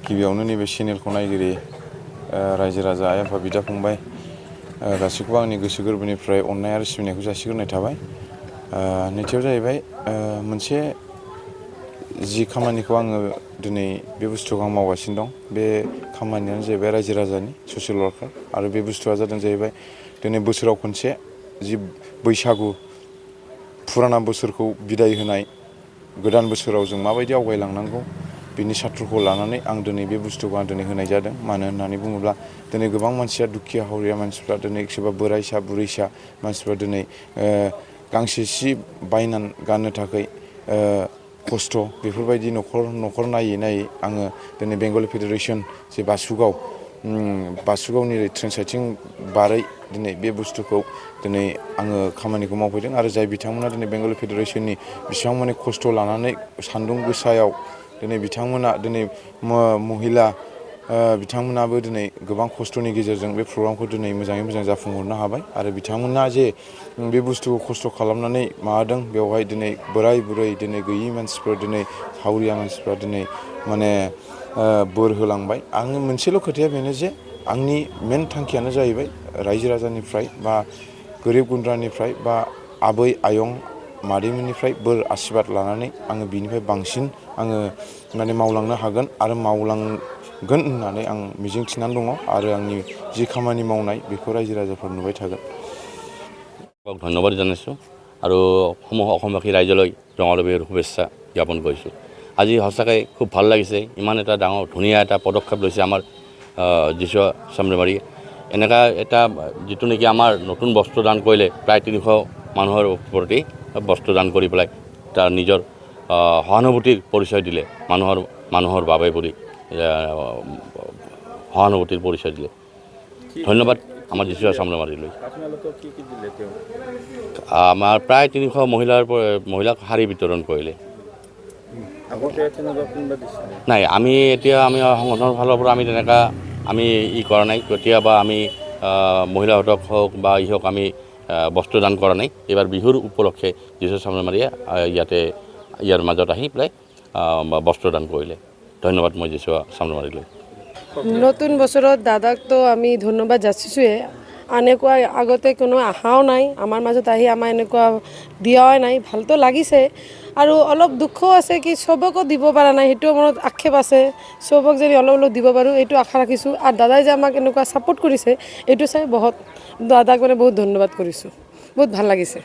गिबियावनो नैबे चेनेलखौ नायगिरि रायजो राजा आइ आफा बिदा फंबाय गासैखौबो आंनि गोसो गोरबोनिफ्राय अननाय आरो सिबिनायखौ जासिग्रोनाय थाबाय। नैथियाव जाहैबाय मोनसे जि खामानिखौ आङो दिनै बे बुस्थुखौ आं मावगासिनो दं। बे खामानियानो जाहैबाय रायजो राजानि ससियेल वार्कार आरो बे बुस्थुआ जादों जाहैबाय दिनै बोसोराव खनसे जि बैसागु फुराना बोसोरखौ बिदाय होनाय गोदान बोसोराव जों माबायदि आवगायलांनांगौ बिनि साथ्रखौ लानानै आं दिनै बे बुस्थुखौ आं दिनै होनाय जादों। मानो होननानै बुङोब्ला दिनै गोबां मानसिया दुखिया हावरिया मानसिफ्रा दिनै सोरबा बोराइसा बुरैसा मानसिफ्रा दिनै गांसे सि बायनानै गाननो थाखाय खस्थ' बेफोरबायदि न'खर नायै आङो दिनै बेंगलि फेडारेशन जे बासुगावनि ट्रेन साइटिं बारै दिनै बे बुस्थुखौ दिनै आङो खामानिखौ मावफैदों आरो जाय बिथांमोना दिनै बेंगलि फेडारेशननि बेसेबां माने खस्थ' लानानै सान्दुं गोसायाव दिनै बिथांमोना दिनै महिला बिथांमोनाबो दिनै गोबां खस्थ'नि गेजेरजों बे प्रग्रामखौ दिनै मोजाङै मोजां जाफुंहरनो हाबाय आरो बिथांमोना जे बे बुस्थुखौ खस्थ' खालामनानै माबादों बेवहाय दिनै बोराय बुरै दिनै गैयि मानसिफोर दिनै हावरिया मानसिफ्रा दिनै माने बोर होलांबाय। आंनि मोनसेल' खोथाया बेनो जे आंनि मेन थांखियानो जाहैबाय रायजो राजानिफ्राय बा गोरिब गुन्द्रानिफ्राय बा आबै आयं मादैमोननिफ्राय बोर आशीर्बाद लानानै आङो बिनिफ्राय बांसिन आङो माने मावलांनो हागोन आरो मावलांगोन होननानै आं मिजिं थिनानै दङ आरो आंनि जि खामानि मावनाय बेखौ रायजो राजाफोर नुबाय थागोन। ধন্যবাদ জানাইছোঁ আৰু সমূহ অসমবাসী ৰাইজলৈ ৰঙালী বিহুৰ শুভেচ্ছা জ্ঞাপন কৰিছোঁ। আজি সঁচাকৈ খুব ভাল লাগিছে, ইমান এটা ডাঙৰ ধুনীয়া এটা পদক্ষেপ লৈছে আমাৰ যিছয়া চামৰামাৰী। এনেকুৱা এটা যিটো নেকি আমাৰ নতুন বস্ত্ৰ দান কৰিলে প্ৰায় 300 মানুহৰ প্ৰতি বস্ত্ৰ দান কৰি পেলাই তাৰ নিজৰ সহানুভূতিৰ পৰিচয় দিলে, মানুহৰ বাবে বুলি সহানুভূতিৰ পৰিচয় দিলে। ধন্যবাদ আমাৰ যিছয়া চামৰামাৰীলৈ। আমাৰ প্ৰায় 300 মহিলাক শাৰী বিতৰণ কৰিলে। নাই, আমি সংগঠনৰ ফালৰ পৰা আমি তেনেকুৱা আমি কৰা নাই। কেতিয়াবা আমি মহিলাহঁতক হওক বা হওক আমি বস্ত্ৰদান কৰা নাই। এইবাৰ বিহুৰ উপলক্ষে যিছয়া চামৰামাৰীয়ে ইয়াৰ মাজত আহি পেলাই বস্ত্ৰদান কৰিলে। ধন্যবাদ মই যিছয়া চামৰামাৰীলৈ। নতুন বছৰত দাদাকতো আমি ধন্যবাদ যাচিছোঁৱে। এনেকুৱা আগতে কোনো আশাও নাই, আমাৰ মাজত আহি আমাৰ এনেকুৱা দিয়াও নাই। ভালতো লাগিছে আৰু অলপ দুখও আছে কি চবকো দিব পৰা নাই, সেইটো মনত আক্ষেপ আছে। চবক যদি অলপ দিব পাৰোঁ এইটো আশা ৰাখিছোঁ। আৰু দাদাই যে আমাক এনেকুৱা ছাপোৰ্ট কৰিছে এইটো চাই দাদাক মানে বহুত ধন্যবাদ কৰিছোঁ, বহুত ভাল লাগিছে।